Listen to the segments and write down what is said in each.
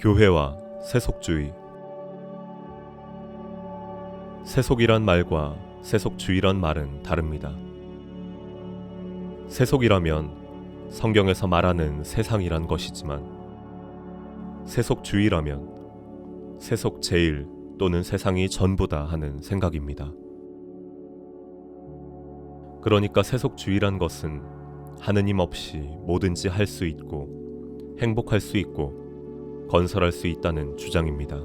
교회와 세속주의. 세속이란 말과 세속주의란 말은 다릅니다. 세속이라면 성경에서 말하는 세상이란 것이지만, 세속주의라면 세속 제일 또는 세상이 전부다 하는 생각입니다. 그러니까 세속주의란 것은 하느님 없이 뭐든지 할 수 있고 행복할 수 있고 건설할 수 있다는 주장입니다.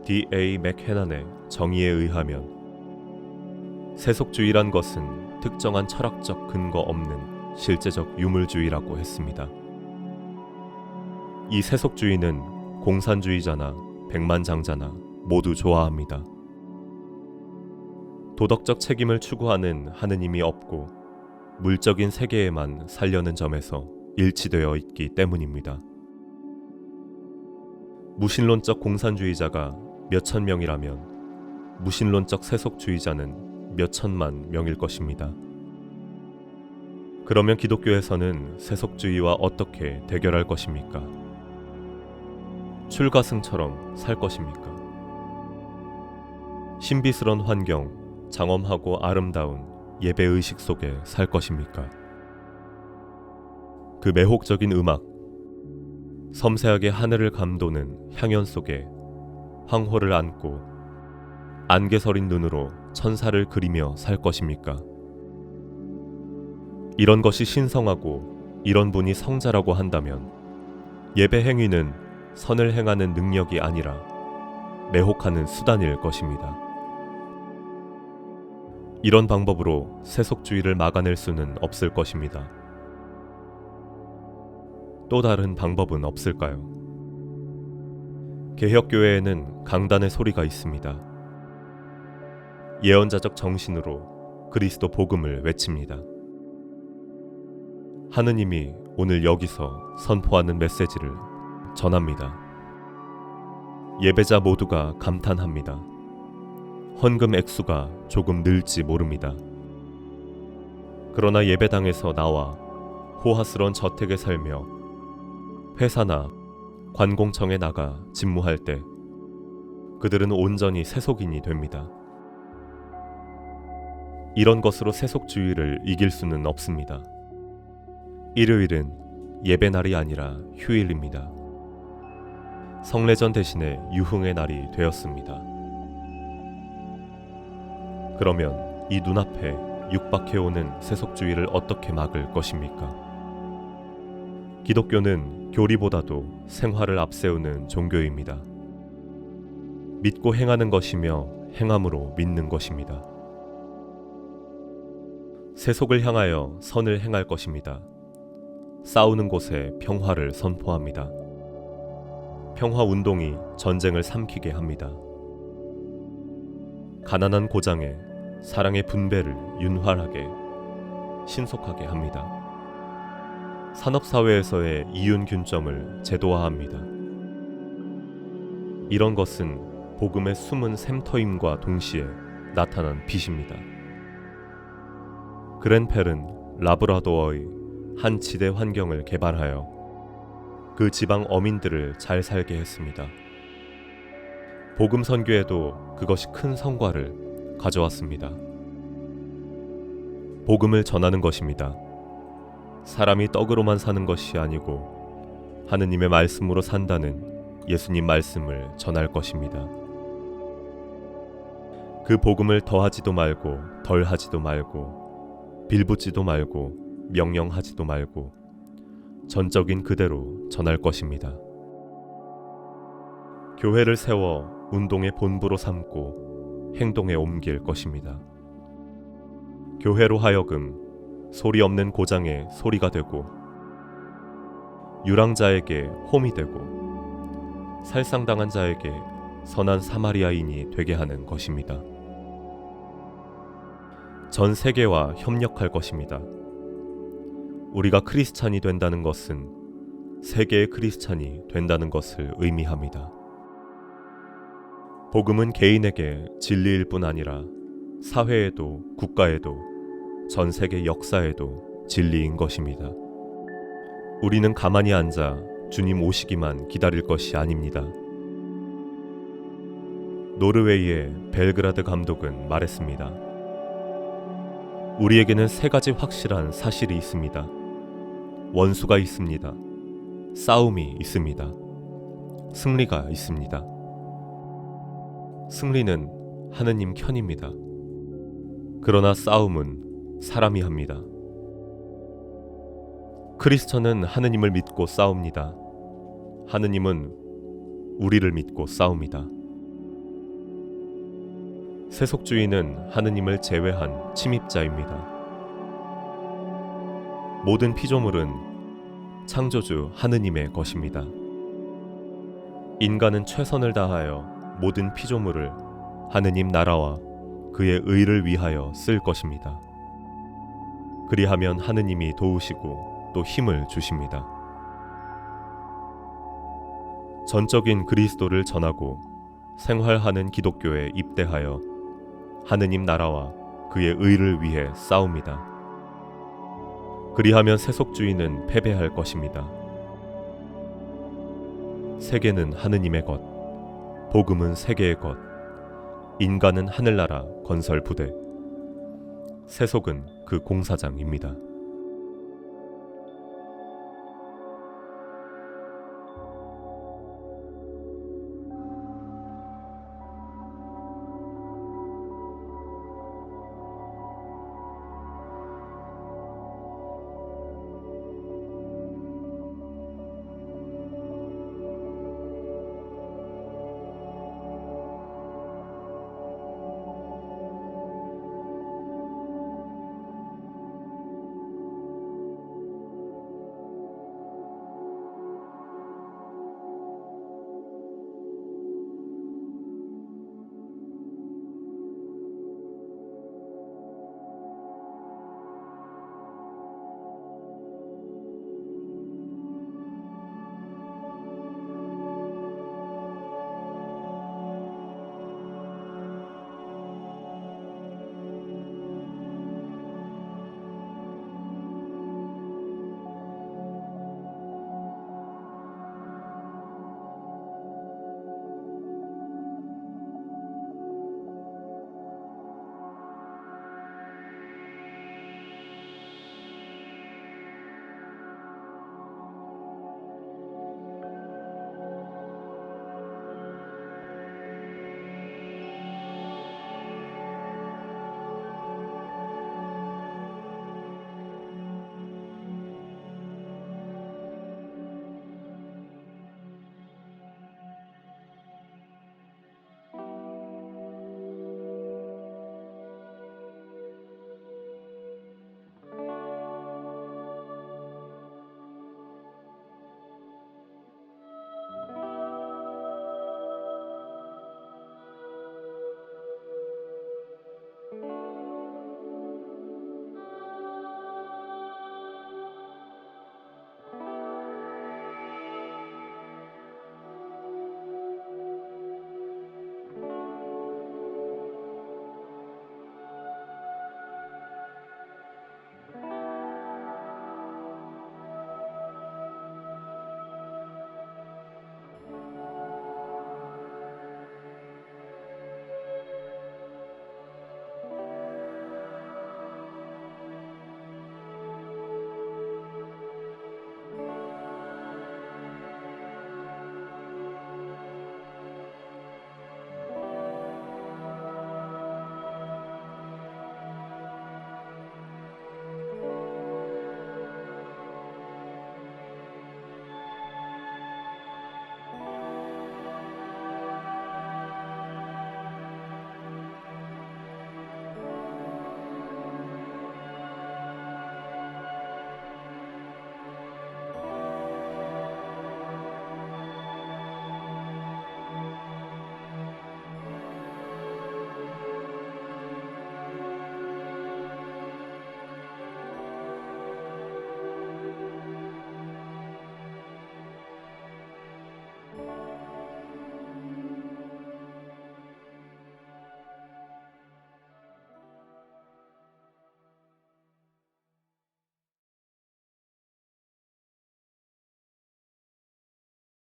D.A. 맥헤난의 정의에 의하면 세속주의란 것은 특정한 철학적 근거 없는 실제적 유물주의라고 했습니다. 이 세속주의는 공산주의자나 백만장자나 모두 좋아합니다. 도덕적 책임을 추구하는 하느님이 없고 물적인 세계에만 살려는 점에서 일치되어 있기 때문입니다. 무신론적 공산주의자가 몇천 명이라면 무신론적 세속주의자는 몇천만 명일 것입니다. 그러면 기독교에서는 세속주의와 어떻게 대결할 것입니까? 출가승처럼 살 것입니까? 신비스런 환경, 장엄하고 아름다운 예배의식 속에 살 것입니까? 그 매혹적인 음악, 섬세하게 하늘을 감도는 향연 속에 황홀을 안고 안개서린 눈으로 천사를 그리며 살 것입니까? 이런 것이 신성하고 이런 분이 성자라고 한다면 예배 행위는 선을 행하는 능력이 아니라 매혹하는 수단일 것입니다. 이런 방법으로 세속주의를 막아낼 수는 없을 것입니다. 또 다른 방법은 없을까요? 개혁교회에는 강단의 소리가 있습니다. 예언자적 정신으로 그리스도 복음을 외칩니다. 하느님이 오늘 여기서 선포하는 메시지를 전합니다. 예배자 모두가 감탄합니다. 헌금 액수가 조금 늘지 모릅니다. 그러나 예배당에서 나와 호화스러운 저택에 살며 회사나 관공청에 나가 집무할 때 그들은 온전히 세속인이 됩니다. 이런 것으로 세속주의를 이길 수는 없습니다. 일요일은 예배날이 아니라 휴일입니다. 성례전 대신에 유흥의 날이 되었습니다. 그러면 이 눈앞에 육박해오는 세속주의를 어떻게 막을 것입니까? 기독교는 교리보다도 생활을 앞세우는 종교입니다. 믿고 행하는 것이며 행함으로 믿는 것입니다. 세속을 향하여 선을 행할 것입니다. 싸우는 곳에 평화를 선포합니다. 평화운동이 전쟁을 삼키게 합니다. 가난한 고장에 사랑의 분배를 윤활하게 신속하게 합니다. 산업사회에서의 이윤균점을 제도화합니다. 이런 것은 복음의 숨은 샘터임과 동시에 나타난 빛입니다. 그렌펠은 라브라도어의 한 지대 환경을 개발하여 그 지방 어민들을 잘 살게 했습니다. 복음 선교에도 그것이 큰 성과를 가져왔습니다. 복음을 전하는 것입니다. 사람이 떡으로만 사는 것이 아니고 하느님의 말씀으로 산다는 예수님 말씀을 전할 것입니다. 그 복음을 더하지도 말고 덜하지도 말고 빌붙지도 말고 명령하지도 말고 전적인 그대로 전할 것입니다. 교회를 세워 운동의 본부로 삼고 행동에 옮길 것입니다. 교회로 하여금 소리 없는 고장의 소리가 되고 유랑자에게 홈이 되고 살상당한 자에게 선한 사마리아인이 되게 하는 것입니다. 전 세계와 협력할 것입니다. 우리가 크리스찬이 된다는 것은 세계의 크리스찬이 된다는 것을 의미합니다. 복음은 개인에게 진리일 뿐 아니라 사회에도 국가에도 전 세계 역사에도 진리인 것입니다. 우리는 가만히 앉아 주님 오시기만 기다릴 것이 아닙니다. 노르웨이의 벨그라드 감독은 말했습니다. 우리에게는 세 가지 확실한 사실이 있습니다. 원수가 있습니다. 싸움이 있습니다. 승리가 있습니다. 승리는 하느님 편입니다. 그러나 싸움은 사람이 합니다. 크리스천은 하느님을 믿고 싸웁니다. 하느님은 우리를 믿고 싸웁니다. 세속주의는 하느님을 제외한 침입자입니다. 모든 피조물은 창조주 하느님의 것입니다. 인간은 최선을 다하여 모든 피조물을 하느님 나라와 그의 의를 위하여 쓸 것입니다. 그리하면 하느님이 도우시고 또 힘을 주십니다. 전적인 그리스도를 전하고 생활하는 기독교에 입대하여 하느님 나라와 그의 의를 위해 싸웁니다. 그리하면 세속주의는 패배할 것입니다. 세계는 하느님의 것, 복음은 세계의 것, 인간은 하늘나라 건설 부대, 세속은 그 공사장입니다.